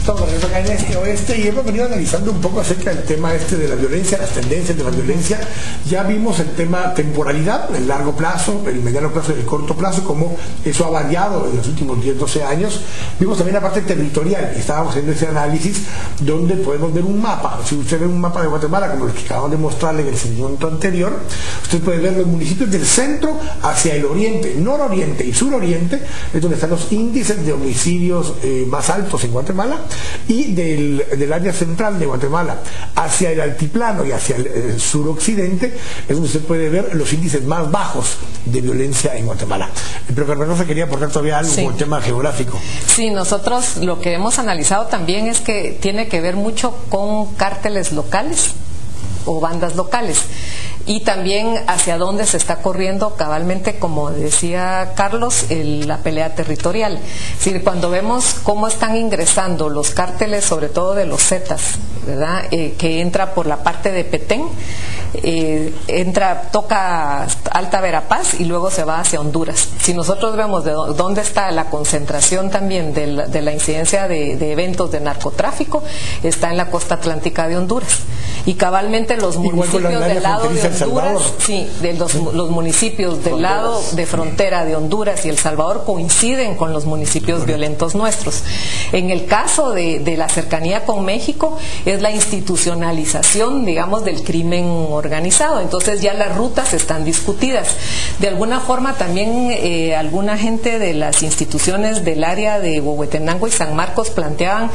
Estamos regresando acá en Este Oeste y hemos venido analizando un poco acerca del tema de la violencia, las tendencias de la violencia. Ya vimos el tema temporalidad, el largo plazo, el mediano plazo y el corto plazo, cómo eso ha variado en los últimos 10, 12 años. Vimos también la parte territorial, y estábamos haciendo ese análisis donde podemos ver un mapa. Si usted ve un mapa de Guatemala, como el que acabamos de mostrarle en el segmento anterior, usted puede ver los municipios del centro hacia el oriente, nororiente y suroriente, es donde están los índices de homicidios más altos en Guatemala, y del área central de Guatemala hacia el altiplano y hacia el suroccidente es donde se puede ver los índices más bajos de violencia en Guatemala. Pero Carmenosa quería aportar todavía algo con el tema geográfico. Sí, nosotros lo que hemos analizado también es que tiene que ver mucho con cárteles locales o bandas locales, y también hacia dónde se está corriendo cabalmente, como decía Carlos, la pelea territorial. Es decir, cuando vemos cómo están ingresando los cárteles, sobre todo de los Zetas, ¿verdad? Que entra por la parte de Petén, toca Alta Verapaz y luego se va hacia Honduras. Si nosotros vemos de dónde está la concentración también de la incidencia de eventos de narcotráfico, está en la costa atlántica de Honduras. Y cabalmente los municipios del lado de Honduras, sí, los municipios del lado de frontera de Honduras y El Salvador coinciden con los municipios violentos nuestros. En el caso de la cercanía con México, es la institucionalización, digamos, del crimen organizado. Entonces ya las rutas están discutidas. De alguna forma también alguna gente de las instituciones del área de Huehuetenango y San Marcos planteaban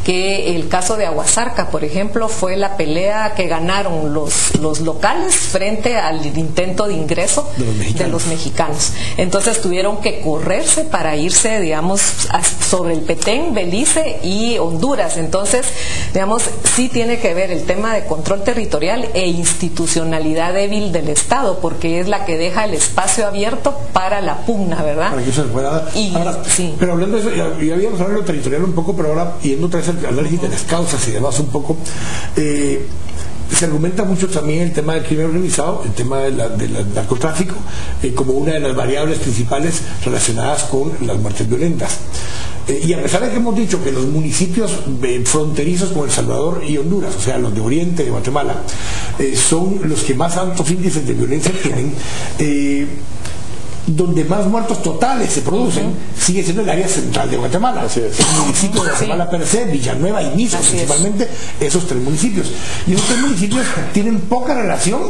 que el caso de Aguasarca, por ejemplo, fue la pelea que ganaron los locales frente al intento de ingreso de los mexicanos. Entonces tuvieron que correrse para irse, digamos, sobre el Petén, Belice y Honduras. Entonces, digamos, sí tiene que ver el tema de control territorial e institucionalidad débil del Estado, porque es la que deja el espacio abierto para la pugna, ¿verdad? Para que eso se pueda dar. Sí. Pero hablando de eso, ya habíamos hablado de lo territorial un poco, pero ahora yendo otra vez al análisis de las causas y demás un poco, se argumenta mucho también el tema del crimen organizado, el tema del narcotráfico, como una de las variables principales relacionadas con las muertes violentas. Y a pesar de que hemos dicho que los municipios fronterizos con El Salvador y Honduras, o sea, los de Oriente de Guatemala, son los que más altos índices de violencia tienen, donde más muertos totales se producen, sigue siendo el área central de Guatemala. El municipio de Guatemala per se, Villanueva y Niza, principalmente esos tres municipios. Y esos tres municipios tienen poca relación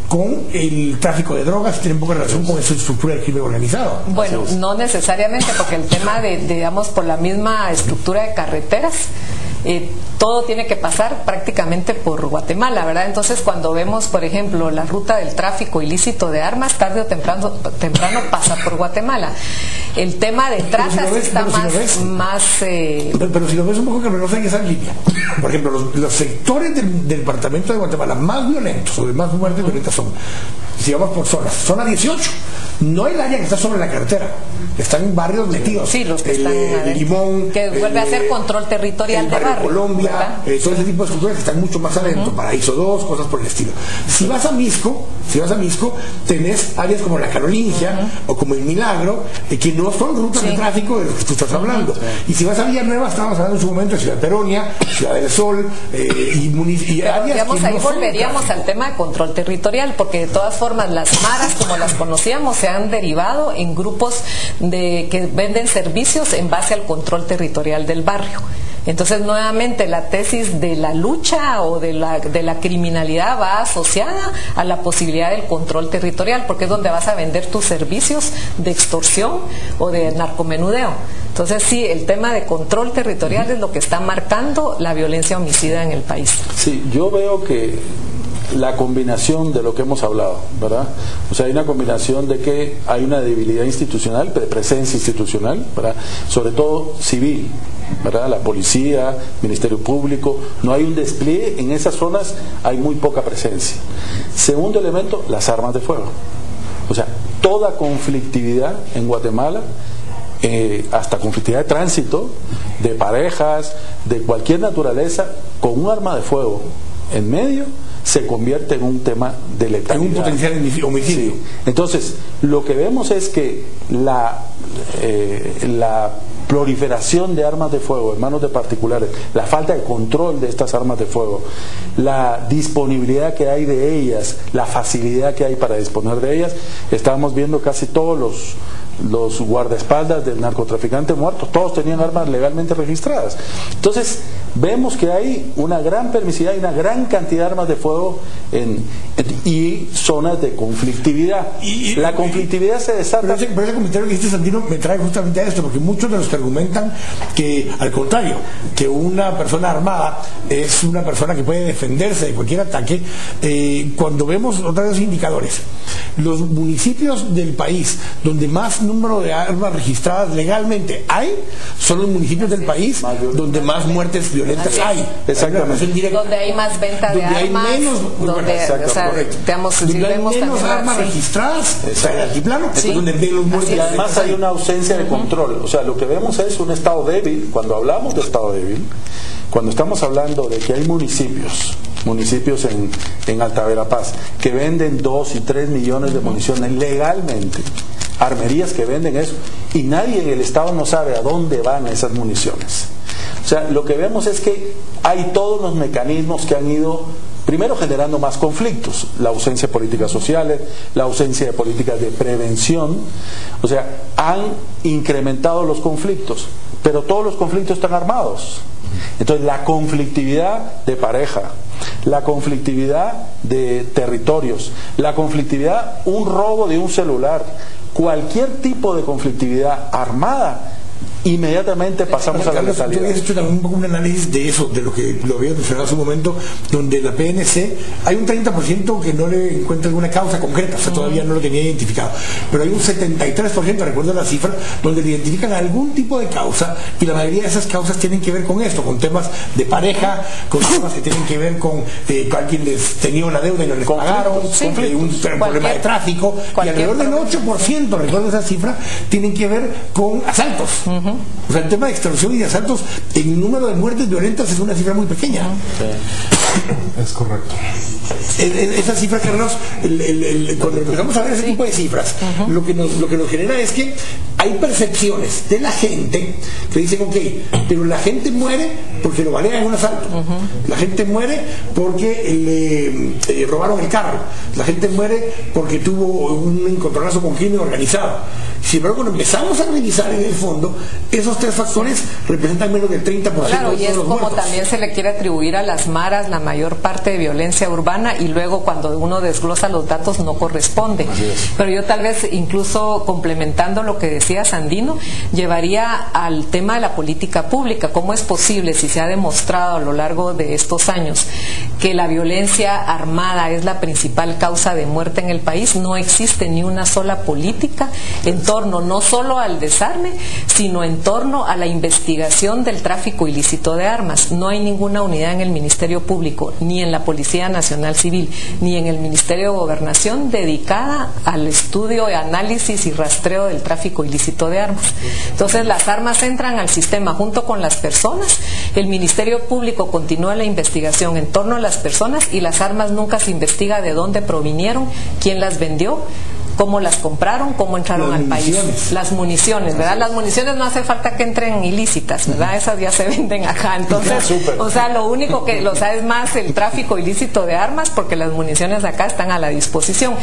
con el tráfico de drogas, tienen poca relación con esa estructura del crimen organizado. Bueno, no necesariamente, porque el tema digamos, por la misma estructura de carreteras, todo tiene que pasar prácticamente por Guatemala, ¿verdad? Entonces, cuando vemos, por ejemplo, la ruta del tráfico ilícito de armas, tarde o temprano pasa por Guatemala. El tema de trata está más... Pero si lo ves un poco, que no en esa línea. Por ejemplo, los sectores del departamento de Guatemala más violentos, o de más muertes violentas son, si vamos por zonas, zona 18, no el área que está sobre la carretera, están en barrios metidos. Sí, los que están Limón, que vuelve a ser control territorial de barrio. Colombia, todo ese tipo de estructuras que están mucho más adentro, Paraíso 2, cosas por el estilo. Si vas a Misco, tenés áreas como la Carolingia o como el Milagro, que no son rutas de tráfico de los que tú estás hablando. Y si vas a Villanueva, estábamos hablando en su momento de Ciudad Peronia, Ciudad del Sol, y áreas, digamos, que ahí no volveríamos al tema de control territorial, porque de todas formas las maras, como las conocíamos, se han derivado en grupos que venden servicios en base al control territorial del barrio. Entonces, nuevamente, la tesis de la lucha o de la criminalidad va asociada a la posibilidad del control territorial, porque es donde vas a vender tus servicios de extorsión o de narcomenudeo. Entonces, sí, el tema de control territorial es lo que está marcando la violencia homicida en el país. Sí, yo veo que la combinación de lo que hemos hablado, ¿verdad? O sea, hay una combinación de que hay una debilidad institucional, de presencia institucional, ¿verdad? Sobre todo civil, ¿verdad? La policía, Ministerio Público, no hay un despliegue en esas zonas, hay muy poca presencia. Segundo elemento, las armas de fuego. O sea, toda conflictividad en Guatemala, hasta conflictividad de tránsito, de parejas, de cualquier naturaleza, con un arma de fuego en medio, se convierte en un tema de letalidad. En un potencial homicidio. Sí. Entonces, lo que vemos es que la proliferación de armas de fuego en manos de particulares, la falta de control de estas armas de fuego, la disponibilidad que hay de ellas, la facilidad que hay para disponer de ellas, estábamos viendo casi todos los guardaespaldas del narcotraficante muertos, todos tenían armas legalmente registradas. Entonces vemos que hay una gran permisividad y una gran cantidad de armas de fuego y zonas de conflictividad. La conflictividad se desata. Pero ese comentario que hiciste, Sandino, me trae justamente a esto, porque muchos de los que argumentan que, al contrario, que una persona armada es una persona que puede defenderse de cualquier ataque, cuando vemos otra vez indicadores, los municipios del país donde más número de armas registradas legalmente hay, son los municipios del país donde más muertes violentas hay. Exactamente. Donde hay más venta de armas, donde hay menos armas registradas, en el altiplano, donde menos muertes. Y además hay una ausencia de control. O sea, lo que vemos es un estado débil. Cuando hablamos de estado débil, cuando estamos hablando de que hay municipios en Alta Verapaz que venden 2 y 3 millones de municiones legalmente, armerías que venden eso, y nadie en el Estado no sabe a dónde van esas municiones. O sea, lo que vemos es que hay todos los mecanismos que han ido primero generando más conflictos, la ausencia de políticas sociales, la ausencia de políticas de prevención, o sea, han incrementado los conflictos, pero todos los conflictos están armados. Entonces la conflictividad de pareja, la conflictividad de territorios, la conflictividad, un robo de un celular, cualquier tipo de conflictividad armada, inmediatamente pasamos a la letalidad. Tú habías hecho también un poco un análisis de eso, de lo que lo había mencionado hace un momento, donde la PNC, hay un 30% que no le encuentra alguna causa concreta, o sea, todavía no lo tenía identificado, pero hay un 73%, recuerdo la cifra, donde le identifican algún tipo de causa, y la mayoría de esas causas tienen que ver con esto, con temas de pareja, con temas que tienen que ver con alguien les tenía una deuda y no les pagaron, un problema de tráfico, y alrededor del 8%, recuerdo esa cifra, tienen que ver con asaltos. O sea, el tema de extorsión y de asaltos en número de muertes violentas es una cifra muy pequeña. Es correcto. Esa cifra, Carlos, cuando empezamos a ver ese tipo de cifras, lo que nos genera es que hay percepciones de la gente que dicen, ok, pero la gente muere porque lo balean en un asalto, la gente muere porque le robaron el carro, la gente muere porque tuvo un encontronazo con crimen organizado. Sin embargo, cuando empezamos a revisar en el fondo, esos tres factores representan menos del 30% claro, de todos y es los como muertos. También se le quiere atribuir a las maras la mayor parte de violencia urbana, y luego cuando uno desglosa los datos no corresponde. Pero yo tal vez, incluso complementando lo que decía Sandino, llevaría al tema de la política pública. ¿Cómo es posible, si se ha demostrado a lo largo de estos años que la violencia armada es la principal causa de muerte en el país? No existe ni una sola política en torno no solo al desarme, sino en torno a la investigación del tráfico ilícito de armas. No hay ninguna unidad en el Ministerio Público, ni en la Policía Nacional Civil, ni en el Ministerio de Gobernación dedicada al estudio, análisis y rastreo del tráfico ilícito de armas. Entonces las armas entran al sistema junto con las personas, el Ministerio Público continúa la investigación en torno a las personas, y las armas nunca se investiga de dónde provinieron, quién las vendió, cómo las compraron, cómo entraron al país. Las municiones, ¿verdad? Las municiones no hace falta que entren ilícitas, ¿verdad? Esas ya se venden acá. Entonces, o sea, lo único que lo sabe es más el tráfico ilícito de armas, porque las municiones acá están a la disposición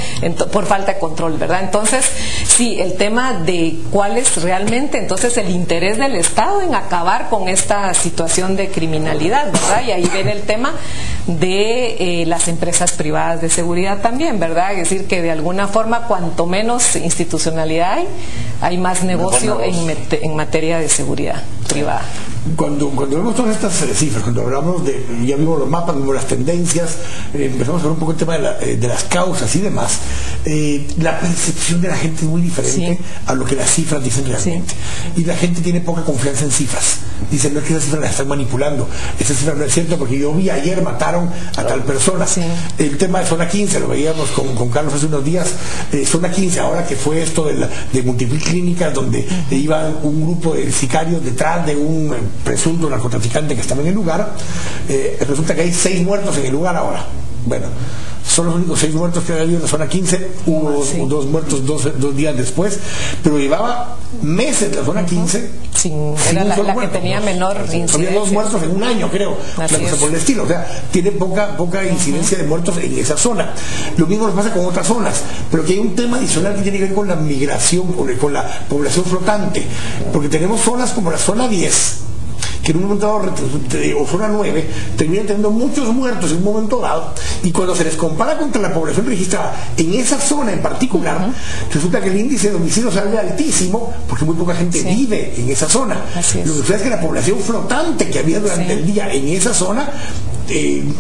por falta de control, ¿verdad? Entonces, sí, el tema de cuál es realmente entonces el interés del Estado en acabar con esta situación de criminalidad, ¿verdad? Y ahí viene el tema de las empresas privadas de seguridad también, ¿verdad? Es decir, que de alguna forma, cuanto menos institucionalidad hay más negocio en materia de seguridad privada. Cuando vemos todas estas cifras, cuando hablamos ya vimos los mapas, vimos las tendencias, empezamos a ver un poco el tema de las causas y demás, la percepción de la gente es muy diferente a lo que las cifras dicen realmente. Y la gente tiene poca confianza en cifras. Dicen, no es que esas cifras las están manipulando, esa cifra no es cierto porque yo vi ayer mataron a tal persona. El tema de Zona 15, lo veíamos con Carlos hace unos días, Zona 15, ahora que fue esto de multiclínicas, donde iba un grupo de sicarios detrás de un presunto narcotraficante que estaba en el lugar, resulta que hay 6 muertos en el lugar ahora. Bueno, son los únicos 6 muertos que había habido en la zona 15, hubo 2 muertos 2 días después, pero llevaba meses la zona 15. Sí, era la que tenía menor incidencia. Había 2 muertos en un año, creo, una cosa por el estilo. O sea, tiene poca incidencia de muertos en esa zona. Lo mismo nos pasa con otras zonas, pero que hay un tema adicional que tiene que ver con la migración, con la población flotante, porque tenemos zonas como la zona 10, que en un momento dado, o zona 9, terminan teniendo muchos muertos en un momento dado, y cuando se les compara contra la población registrada en esa zona en particular, resulta que el índice de homicidios sale altísimo, porque muy poca gente vive en esa zona. Lo que sucede es que la población flotante que había durante el día en esa zona,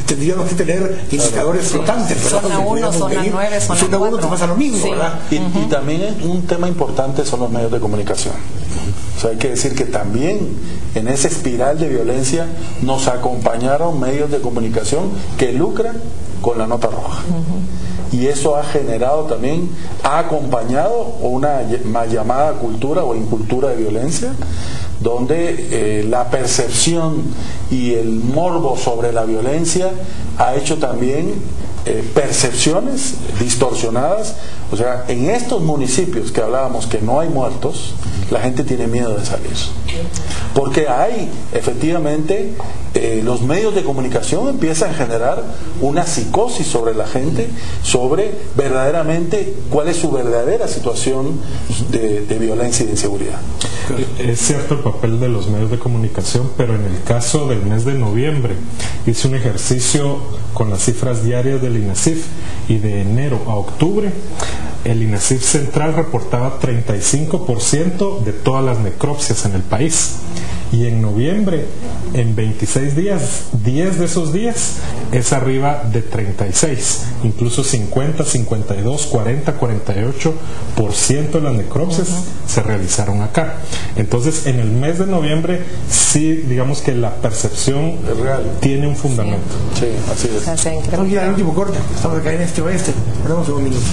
tendríamos que tener indicadores flotantes, ¿verdad? Zona 1, zona 9, zona 4. Te pasa lo mismo, ¿verdad? Y también un tema importante son los medios de comunicación. O sea, hay que decir que también en esa espiral de violencia nos acompañaron medios de comunicación que lucran con la nota roja. Y eso ha generado también, ha acompañado una mal llamada cultura o incultura de violencia, donde la percepción y el morbo sobre la violencia ha hecho también percepciones distorsionadas. O sea, en estos municipios que hablábamos que no hay muertos, la gente tiene miedo de salir, porque hay efectivamente los medios de comunicación empiezan a generar una psicosis sobre la gente, sobre verdaderamente cuál es su verdadera situación de violencia y de inseguridad. Es cierto el papel de los medios de comunicación, pero en el caso del mes de noviembre hice un ejercicio con las cifras diarias del INASIF, y de enero a octubre el INASIF Central reportaba 35% de todas las necropsias en el país, y en noviembre, en 26 días, 10 de esos días es arriba de 36, incluso 50, 52, 40, 48% de las necropsias se realizaron acá. Entonces, en el mes de noviembre sí, digamos que la percepción real tiene un fundamento. Sí, así es. Vamos a ir al último corte, estamos acá en este oeste, ponemos un minuto.